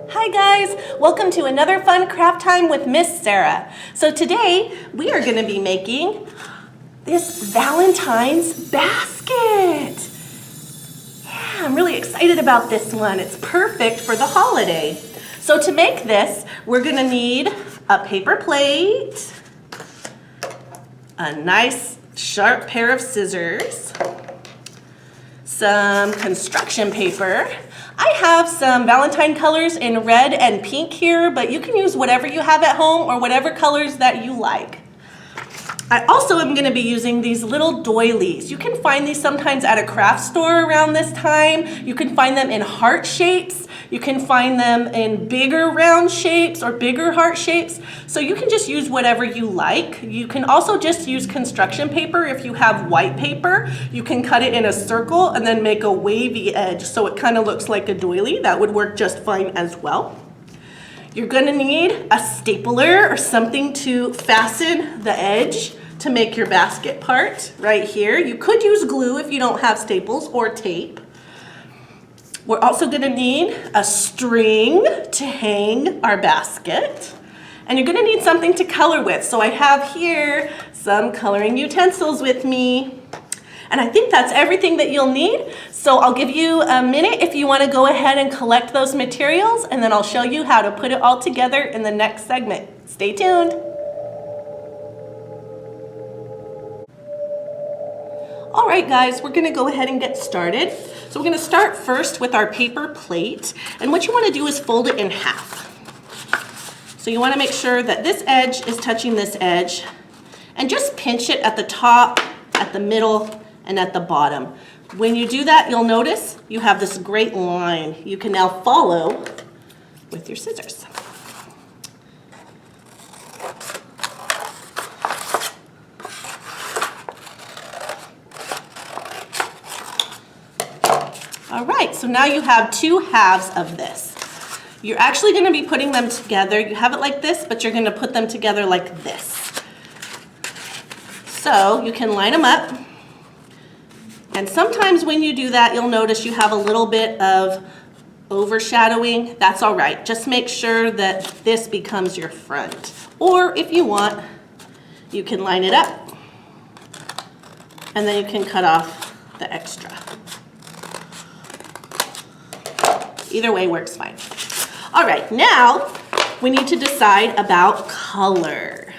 Hi guys, welcome to another fun craft time with Miss Sarah. So today we are going to be making this Valentine's basket. Yeah, I'm really excited about this one. It's perfect for the holiday. So to make this, we're going to need a paper plate, a nice sharp pair of scissors, some construction paper. I have some Valentine colors in red and pink here, but you can use whatever you have at home or whatever colors that you like. I also am going to be using these little doilies. You can find these sometimes at a craft store around this time. You can find them in heart shapes. You can find them in bigger round shapes or bigger heart shapes. So you can just use whatever you like. You can also just use construction paper. If you have white paper, you can cut it in a circle and then make a wavy edge so it kind of looks like a doily. That would work just fine as well. You're going to need a stapler or something to fasten the edge to make your basket part right here. You could use glue if you don't have staples or tape. We're also going to need a string to hang our basket. And you're going to need something to color with. So I have here some coloring utensils with me. And I think that's everything that you'll need. So I'll give you a minute if you want to go ahead and collect those materials, and then I'll show you how to put it all together in the next segment. Stay tuned. All right, guys, we're going to go ahead and get started. So we're going to start first with our paper plate. And what you want to do is fold it in half. So you want to make sure that this edge is touching this edge, and just pinch it at the top, at the middle, and at the bottom. When you do that, you'll notice you have this great line you can now follow with your scissors. All right, so now you have two halves of this. You're actually going to be putting them together. You have it like this, but you're going to put them together like this. So you can line them up. And sometimes when you do that, you'll notice you have a little bit of overshadowing. That's all right. Just make sure that this becomes your front. Or if you want, you can line it up and then you can cut off the extra. Either way works fine. All right, now we need to decide about color.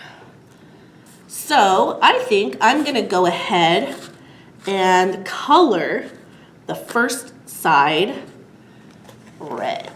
So I think I'm gonna go ahead and color the first side red.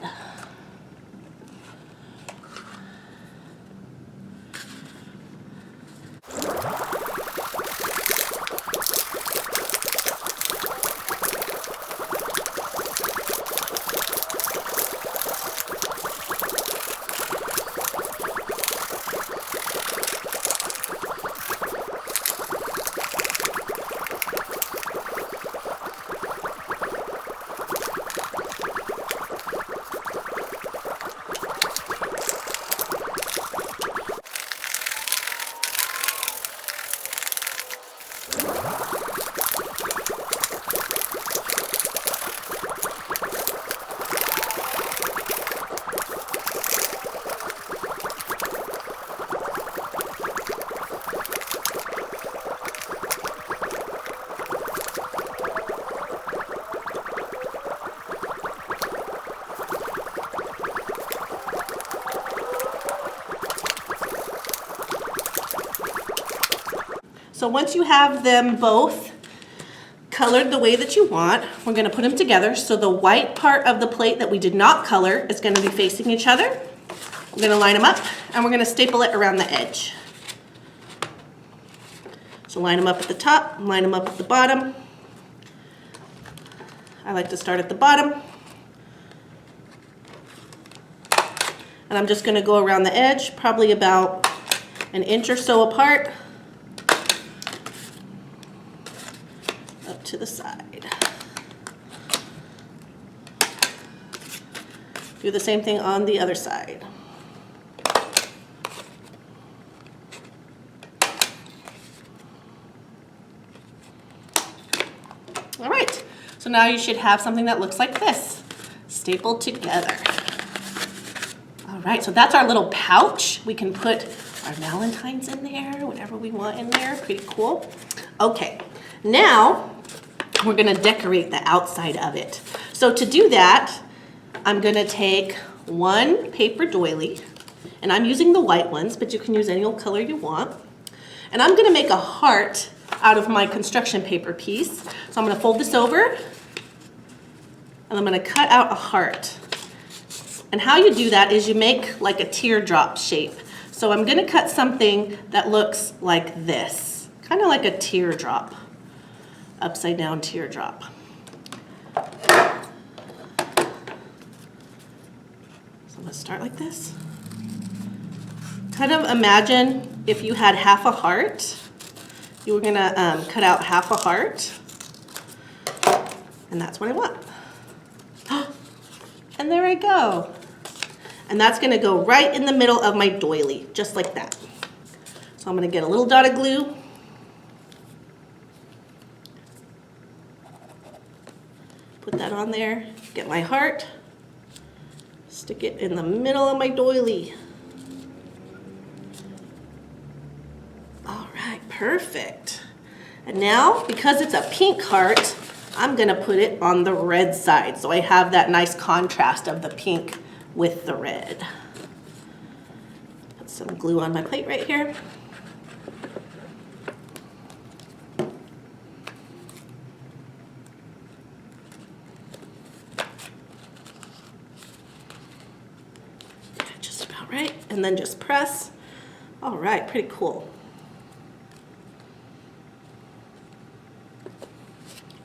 So once you have them both colored the way that you want, we're going to put them together. So the white part of the plate that we did not color is going to be facing each other. We're going to line them up and we're going to staple it around the edge. So line them up at the top, line them up at the bottom. I like to start at the bottom. And I'm just going to go around the edge, probably about an inch or so apart. To the side. Do the same thing on the other side. All right, so now you should have something that looks like this, stapled together. right, so that's our little pouch. We can put our Valentines in there, whatever we want in there. Pretty cool. Okay, now we're gonna decorate the outside of it. So to do that, I'm gonna take one paper doily, and I'm using the white ones, but you can use any old color you want. And I'm gonna make a heart out of my construction paper piece. So I'm gonna fold this over, and I'm gonna cut out a heart. And how you do that is you make like a teardrop shape. So I'm gonna cut something that looks like this, kind of like a teardrop, upside down teardrop. So I'm gonna start like this. Kind of imagine if you had half a heart, you were gonna cut out half a heart, and that's what I want. And there I go. And that's gonna go right in the middle of my doily, just like that. So I'm gonna get a little dot of glue. Put that on there, get my heart, stick it in the middle of my doily. All right, perfect. And now, because it's a pink heart, I'm gonna put it on the red side. So I have that nice contrast of the pink with the red. Put some glue on my plate right here. Just about right, and then just press. All right, pretty cool.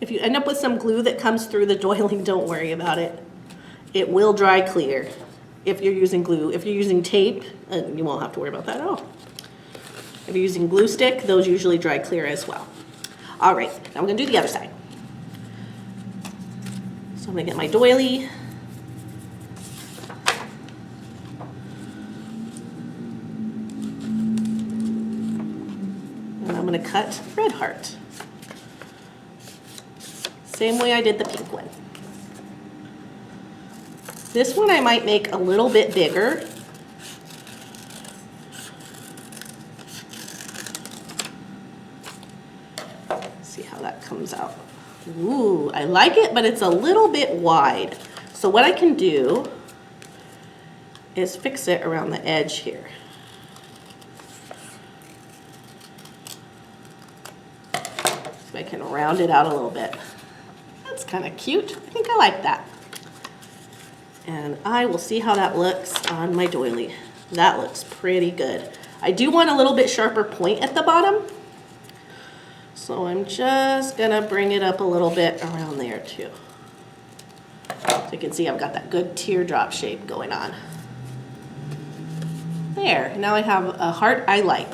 If you end up with some glue that comes through the doily, don't worry about it. It will dry clear if you're using glue. If you're using tape, you won't have to worry about that at all. If you're using glue stick, those usually dry clear as well. All right, now we're gonna do the other side. So I'm gonna get my doily. And I'm gonna cut red heart. Same way I did the pink one. This one I might make a little bit bigger. See how that comes out. Ooh, I like it, but it's a little bit wide. So what I can do is fix it around the edge here. So I can round it out a little bit. That's kind of cute. I think I like that. And I will see how that looks on my doily. That looks pretty good. I do want a little bit sharper point at the bottom. So I'm just gonna bring it up a little bit around there too. So you can see I've got that good teardrop shape going on. There, now I have a heart I like.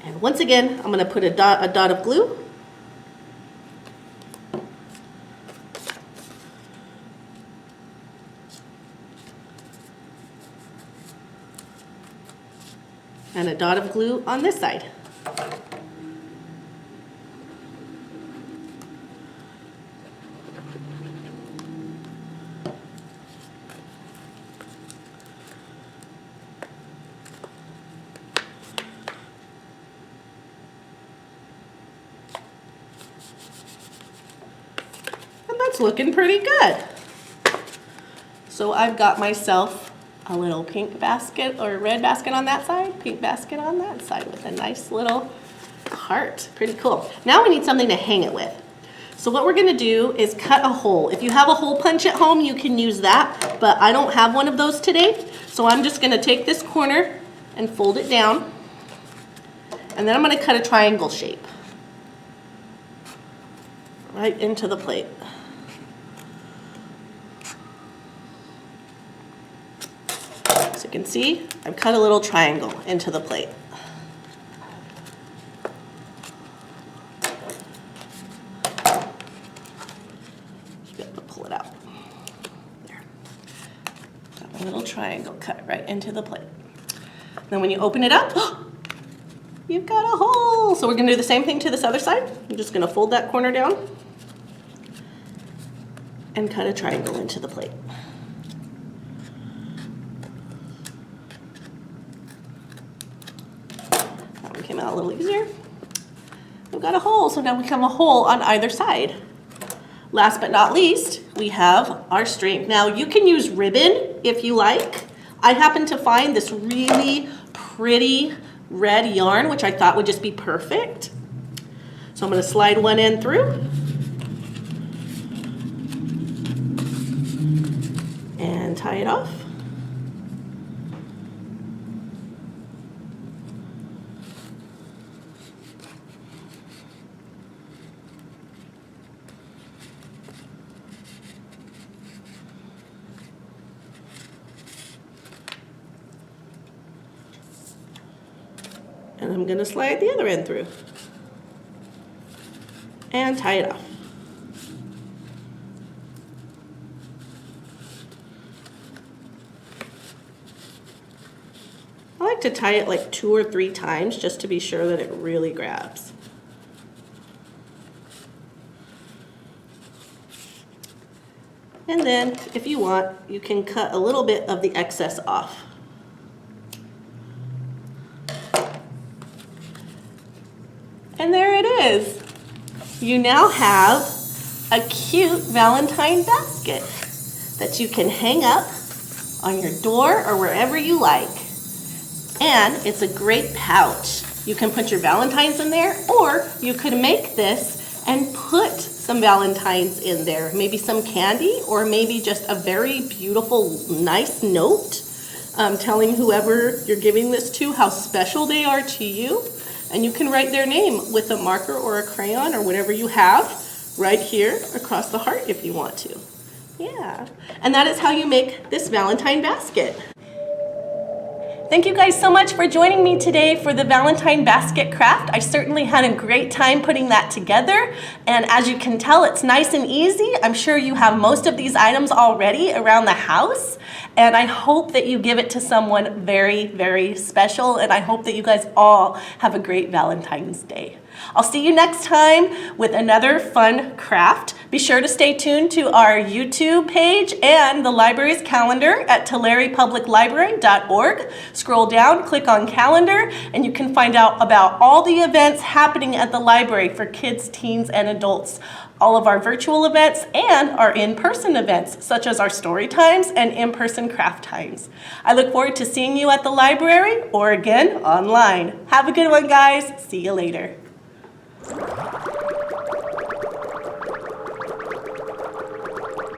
And once again, I'm gonna put a dot of glue. And a dot of glue on this side. And that's looking pretty good. So I've got myself a little pink basket or red basket on that side, pink basket on that side with a nice little heart. Pretty cool. Now we need something to hang it with. So what we're gonna do is cut a hole. If you have a hole punch at home, you can use that, but I don't have one of those today. So I'm just gonna take this corner and fold it down, and then I'm gonna cut a triangle shape right into the plate. So you can see, I've cut a little triangle into the plate. Just be able to pull it out. There. Got a little triangle cut right into the plate. Then when you open it up, you've got a hole. So we're gonna do the same thing to this other side. I'm just gonna fold that corner down and cut a triangle into the plate. now a little easier. We've got a hole, so now we have a hole on either side. Last but not least, we have our string. Now you can use ribbon if you like. I happen to find this really pretty red yarn, which I thought would just be perfect. So I'm going to slide one end through. And tie it off. And I'm going to slide the other end through and tie it off. I like to tie it like 2 or 3 times just to be sure that it really grabs. And then if you want, you can cut a little bit of the excess off. And there it is. You now have a cute Valentine basket that you can hang up on your door or wherever you like. And it's a great pouch. You can put your Valentines in there, or you could make this and put some Valentines in there. Maybe some candy, or maybe just a very beautiful, nice note telling whoever you're giving this to how special they are to you. And you can write their name with a marker or a crayon or whatever you have right here across the heart if you want to. Yeah, and that is how you make this Valentine basket. Thank you guys so much for joining me today for the Valentine basket craft. I certainly had a great time putting that together. And as you can tell, it's nice and easy. I'm sure you have most of these items already around the house. And I hope that you give it to someone very, very special. And I hope that you guys all have a great Valentine's Day. I'll see you next time with another fun craft. Be sure to stay tuned to our YouTube page and the library's calendar at tularepubliclibrary.org. Scroll down, click on calendar, and you can find out about all the events happening at the library for kids, teens, and adults. All of our virtual events and our in-person events, such as our story times and in-person craft times. I look forward to seeing you at the library or again online. Have a good one, guys. See you later.